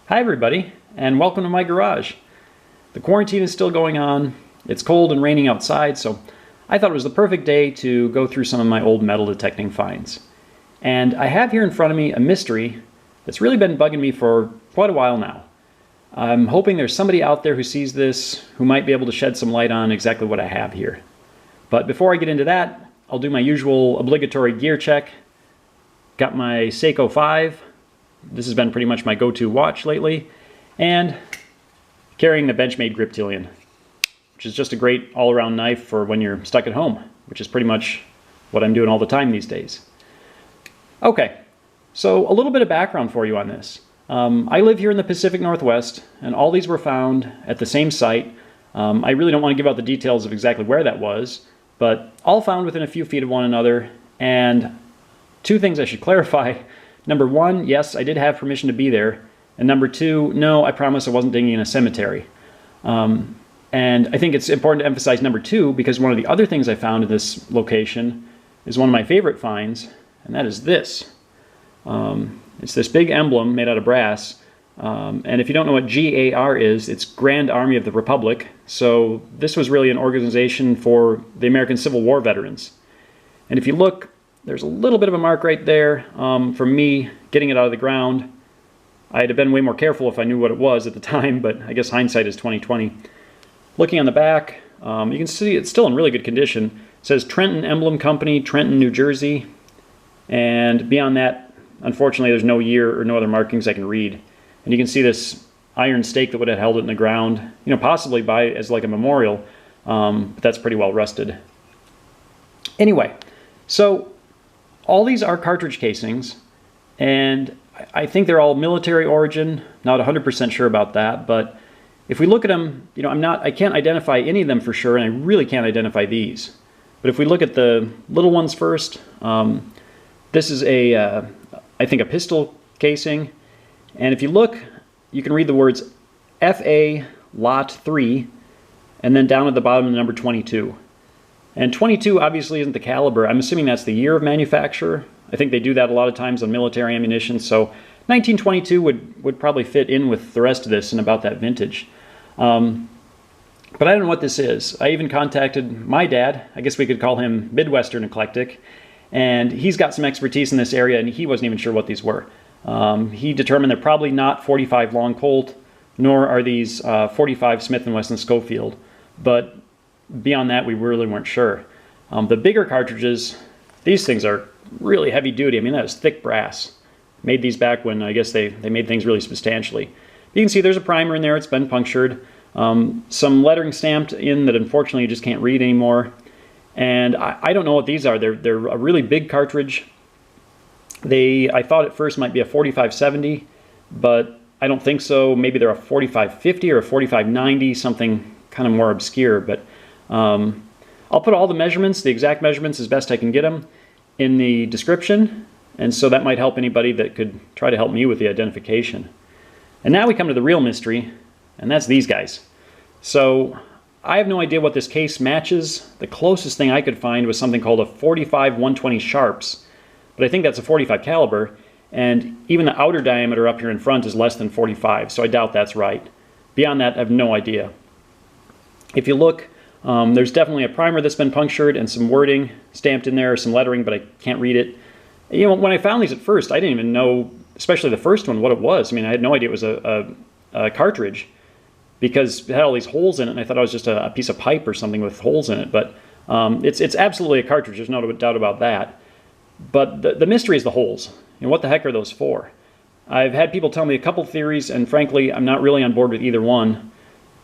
Hi everybody, and welcome to my garage. The quarantine is still going on. It's cold and raining outside, so I thought it was the perfect day to go through some of my old metal detecting finds. And I have here in front of me a mystery that's really been bugging me for quite a while now. I'm hoping there's somebody out there who sees this who might be able to shed some light on exactly what I have here. But before I get into that, I'll do my usual obligatory gear check. Got my Seiko 5. This has been pretty much my go-to watch lately, and carrying the Benchmade Griptilian, which is just a great all-around knife for when you're stuck at home, which is pretty much what I'm doing all the time these days. Okay, so a little bit of background for you on this. I live here in the Pacific Northwest, and all these were found at the same site. I really don't want to give out the details of exactly where that was, but all found within a few feet of one another. And two things I should clarify. Number one, yes, I did have permission to be there. And number two, no, I promise I wasn't digging in a cemetery. And I think it's important to emphasize number two, because one of the other things I found in this location is one of my favorite finds, and that is this. It's this big emblem made out of brass. And if you don't know what GAR is, it's Grand Army of the Republic. So this was really an organization for the American Civil War veterans. And if you look, there's a little bit of a mark right there from me getting it out of the ground. I'd have been way more careful if I knew what it was at the time, but I guess hindsight is 20/20. Looking on the back, you can see it's still in really good condition. It says Trenton Emblem Company, Trenton, New Jersey. And beyond that, unfortunately, there's no year or no other markings I can read. And you can see this iron stake that would have held it in the ground, possibly as like a memorial, but that's pretty well rusted. Anyway, so all these are cartridge casings, and I think they're all military origin. Not 100% sure about that, but if we look at them, I can't identify any of them for sure, and I really can't identify these. But if we look at the little ones first, this is I think a pistol casing, and if you look, you can read the words FA Lot 3, and then down at the bottom the number 22. And 22 obviously isn't the caliber. I'm assuming that's the year of manufacture. I think they do that a lot of times on military ammunition. So 1922 would probably fit in with the rest of this and about that vintage. But I don't know what this is. I even contacted my dad. I guess we could call him Midwestern eclectic. And he's got some expertise in this area, and he wasn't even sure what these were. He determined they're probably not 45 Long Colt, nor are these 45 Smith & Wesson Schofield. But beyond that, we really weren't sure. The bigger cartridges, these things are really heavy duty. I mean, that is thick brass. Made these back when I guess they made things really substantially. You can see there's a primer in there. It's been punctured. Some lettering stamped in that unfortunately you just can't read anymore. And I don't know what these are. They're a really big cartridge. I thought at first might be a 4570, but I don't think so. Maybe they're a 4550 or a 4590, something kind of more obscure. But I'll put all the measurements, the exact measurements as best I can get them, in the description, and so that might help anybody that could try to help me with the identification. And now we come to the real mystery, and that's these guys. So I have no idea what this case matches. The closest thing I could find was something called a 45 120 Sharps, but I think that's a 45 caliber, and even the outer diameter up here in front is less than 45, so I doubt that's right. Beyond that, I have no idea. If you look, there's definitely a primer that's been punctured and some wording stamped in there, some lettering, but I can't read it. When I found these at first, I didn't even know, especially the first one, what it was. I mean, I had no idea it was a cartridge, because it had all these holes in it, and I thought it was just a piece of pipe or something with holes in it. But it's absolutely a cartridge. There's no doubt about that. But the mystery is the holes. What the heck are those for? I've had people tell me a couple theories, and frankly, I'm not really on board with either one.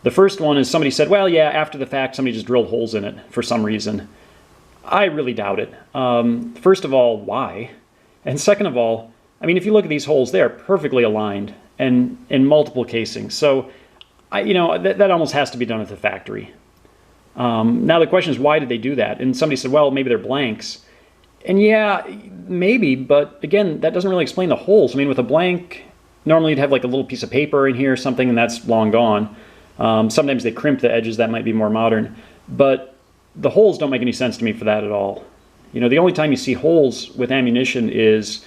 The first one is somebody said, well, yeah, after the fact, somebody just drilled holes in it for some reason. I really doubt it. First of all, why? And second of all, I mean, if you look at these holes, they are perfectly aligned and in multiple casings. So, that almost has to be done at the factory. Now the question is, why did they do that? And somebody said, well, maybe they're blanks. And yeah, maybe, but again, that doesn't really explain the holes. I mean, with a blank, normally you'd have like a little piece of paper in here or something, and that's long gone. Sometimes they crimp the edges, that might be more modern. But the holes don't make any sense to me for that at all. The only time you see holes with ammunition is,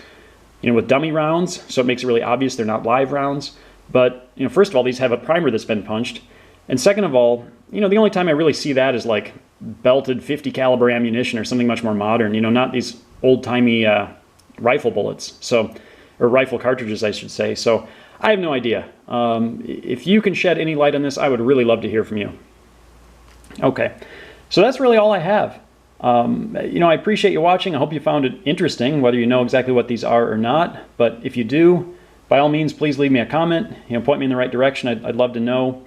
with dummy rounds, so it makes it really obvious they're not live rounds. But, first of all, these have a primer that's been punched. And second of all, the only time I really see that is like belted 50 caliber ammunition or something much more modern, not these old-timey rifle bullets. So, or rifle cartridges, I should say. So I have no idea. If you can shed any light on this, I would really love to hear from you. Okay, so that's really all I have. I appreciate you watching. I hope you found it interesting, whether you know exactly what these are or not. But if you do, by all means, please leave me a comment. Point me in the right direction. I'd love to know.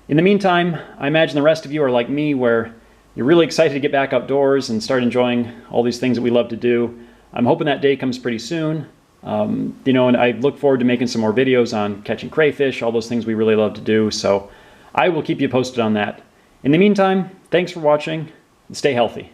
In the meantime, I imagine the rest of you are like me, where you're really excited to get back outdoors and start enjoying all these things that we love to do. I'm hoping that day comes pretty soon. And I look forward to making some more videos on catching crayfish, all those things we really love to do. So I will keep you posted on that. In the meantime, thanks for watching and stay healthy.